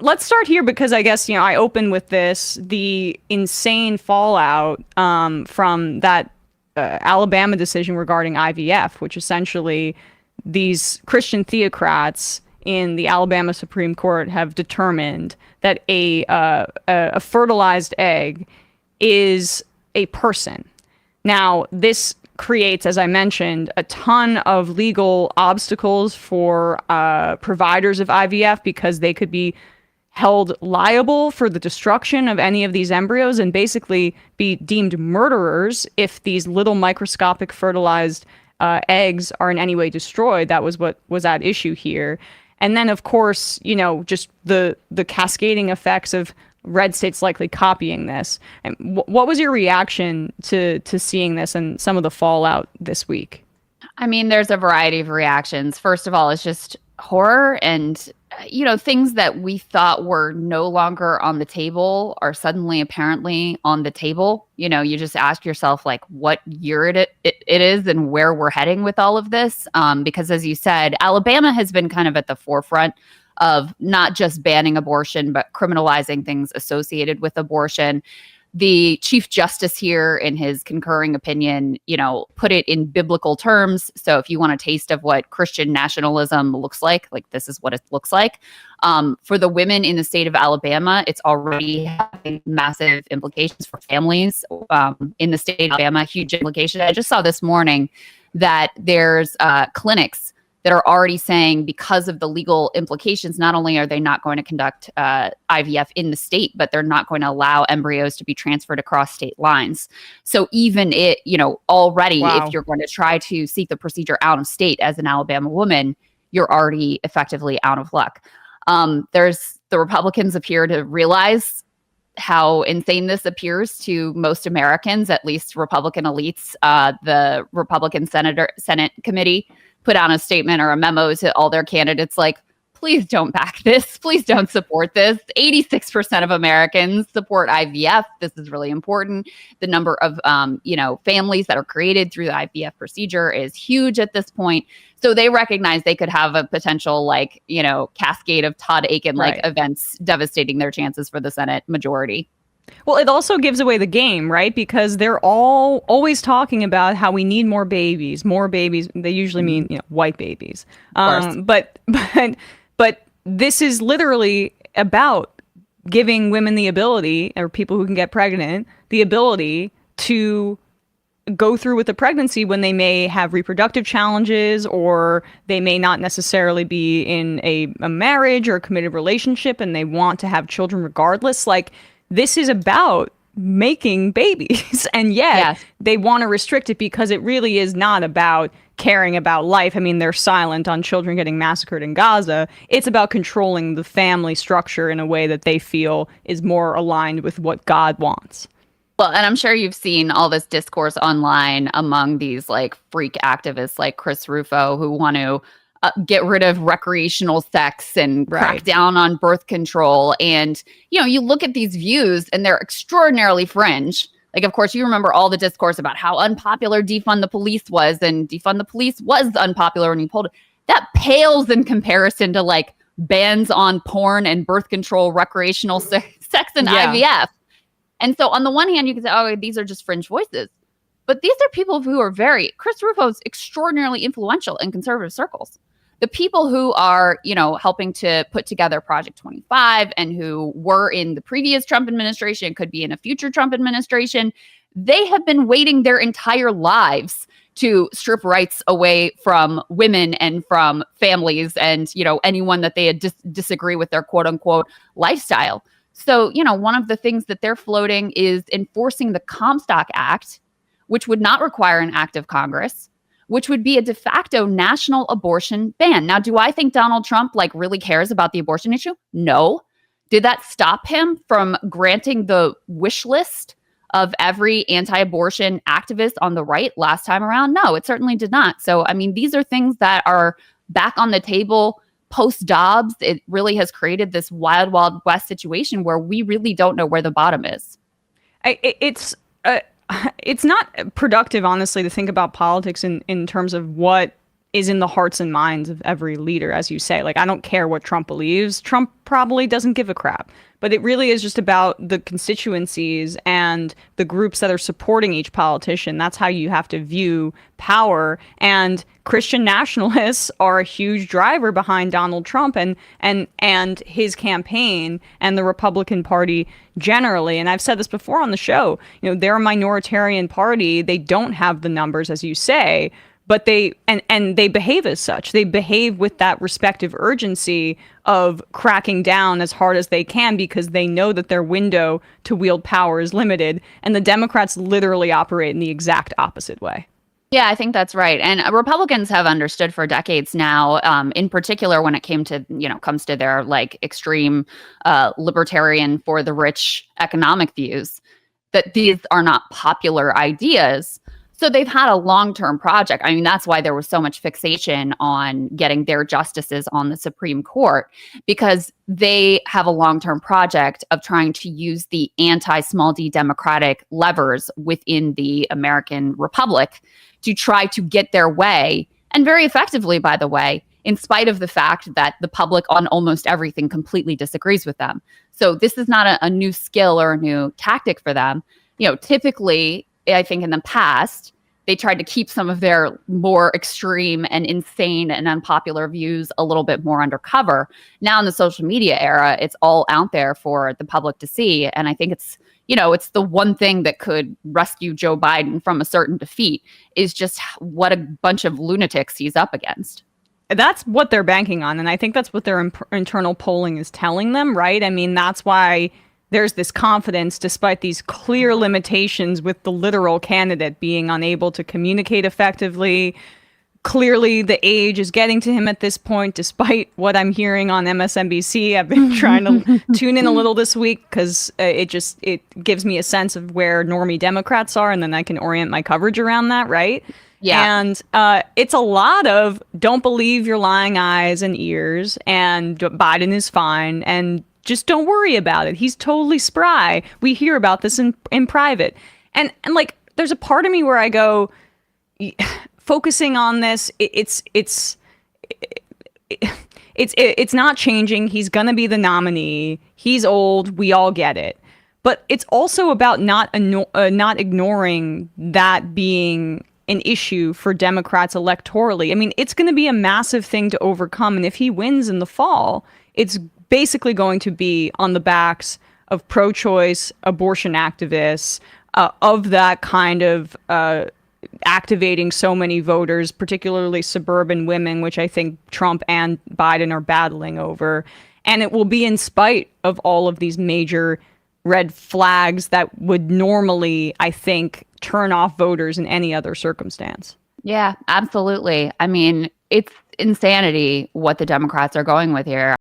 let's start here because I guess, I open with the insane fallout from that Alabama decision regarding IVF, which essentially these Christian theocrats in the Alabama Supreme Court have determined that a fertilized egg is a person. Now, this creates, as I mentioned, a ton of legal obstacles for providers of IVF because they could be held liable for the destruction of any of these embryos and basically be deemed murderers if these little microscopic fertilized eggs are in any way destroyed. That was what was at issue here. And then, of course, just the cascading effects of red states likely copying this. And what was your reaction to seeing this and some of the fallout this week? I mean, there's a variety of reactions. First of all, it's just horror and, things that we thought were no longer on the table are suddenly apparently on the table. You just ask yourself, like, what year it is and where we're heading with all of this. Because as you said, Alabama has been kind of at the forefront of not just banning abortion, but criminalizing things associated with abortion. The Chief Justice here, in his concurring opinion, put it in biblical terms. So if you want a taste of what Christian nationalism looks like this is what it looks like. For the women in the state of Alabama, it's already having massive implications for families in the state of Alabama, huge implications. I just saw this morning that there's clinics that are already saying because of the legal implications, not only are they not going to conduct IVF in the state, but they're not going to allow embryos to be transferred across state lines. So even already, Wow. If you're going to try to seek the procedure out of state as an Alabama woman, you're already effectively out of luck. The Republicans appear to realize how insane this appears to most Americans, at least Republican elites. The Republican Senate committee put out a statement or a memo to all their candidates like, please don't back this. Please don't support this. 86% of Americans support IVF. This is really important. The number of, families that are created through the IVF procedure is huge at this point. So they recognize they could have a potential, cascade of Todd Aiken-like events devastating their chances for the Senate majority. Well, it also gives away the game, right? Because they're all always talking about how we need more babies, more babies. They usually mean, white babies. But this is literally about giving women the ability, or people who can get pregnant, the ability to go through with the pregnancy when they may have reproductive challenges, or they may not necessarily be in a marriage or a committed relationship and they want to have children regardless. This is about making babies, and yet they want to restrict it because it really is not about caring about life. I mean, they're silent on children getting massacred in Gaza. It's about controlling the family structure in a way that they feel is more aligned with what God wants. Well, and I'm sure you've seen all this discourse online among these freak activists like Chris Rufo who want to get rid of recreational sex and crack down on birth control. And, you look at these views and they're extraordinarily fringe. Of course, you remember all the discourse about how unpopular defund the police was, and defund the police was unpopular when you pulled it. That pales in comparison to bans on porn and birth control, recreational sex and IVF. And so on the one hand, you can say, oh, these are just fringe voices. But these are people who are Chris Rufo's extraordinarily influential in conservative circles. The people who are, helping to put together Project 25 and who were in the previous Trump administration, could be in a future Trump administration, they have been waiting their entire lives to strip rights away from women and from families and, anyone that they disagree with their quote unquote lifestyle. So, one of the things that they're floating is enforcing the Comstock Act, which would not require an act of Congress, which would be a de facto national abortion ban. Now, do I think Donald Trump really cares about the abortion issue? No. Did that stop him from granting the wish list of every anti-abortion activist on the right last time around? No, it certainly did not. So, I mean, these are things that are back on the table post Dobbs. It really has created this wild, wild west situation where we really don't know where the bottom is. It's not productive, honestly, to think about politics in terms of what is in the hearts and minds of every leader, as you say. Like, I don't care what Trump believes. Trump probably doesn't give a crap. But it really is just about the constituencies and the groups that are supporting each politician. That's how you have to view power. And Christian nationalists are a huge driver behind Donald Trump and his campaign and the Republican Party generally. And I've said this before on the show, they're a minoritarian party. They don't have the numbers, as you say, but they behave as such. They behave with that respective urgency of cracking down as hard as they can because they know that their window to wield power is limited. And the Democrats literally operate in the exact opposite way. Yeah, I think that's right. And Republicans have understood for decades now, in particular when it comes to their like extreme libertarian for the rich economic views, that these are not popular ideas. So they've had a long-term project. I mean, that's why there was so much fixation on getting their justices on the Supreme Court, because they have a long-term project of trying to use the anti-small d democratic levers within the American Republic to try to get their way, and very effectively, by the way, in spite of the fact that the public on almost everything completely disagrees with them. So this is not a new skill or a new tactic for them. Typically, I think in the past, they tried to keep some of their more extreme and insane and unpopular views a little bit more undercover. Now in the social media era, it's all out there for the public to see. And I think it's the one thing that could rescue Joe Biden from a certain defeat is just what a bunch of lunatics he's up against. That's what they're banking on. And I think that's what their internal polling is telling them, right? I mean, that's why there's this confidence despite these clear limitations with the literal candidate being unable to communicate effectively. Clearly, the age is getting to him at this point, despite what I'm hearing on MSNBC. I've been trying to tune in a little this week because it gives me a sense of where normie Democrats are, and then I can orient my coverage around that, right? Yeah. And it's a lot of don't believe your lying eyes and ears, and Biden is fine, and just don't worry about it. He's totally spry. We hear about this in private. And like, there's a part of me where I go, focusing on this, it's not changing. He's going to be the nominee. He's old. We all get it. But it's also about not ignoring that being an issue for Democrats electorally. I mean, it's going to be a massive thing to overcome. And if he wins in the fall, it's basically going to be on the backs of pro-choice abortion activists, of that kind of activating so many voters, particularly suburban women, which I think Trump and Biden are battling over. And it will be in spite of all of these major red flags that would normally, I think, turn off voters in any other circumstance. Yeah, absolutely. I mean, it's insanity what the Democrats are going with here.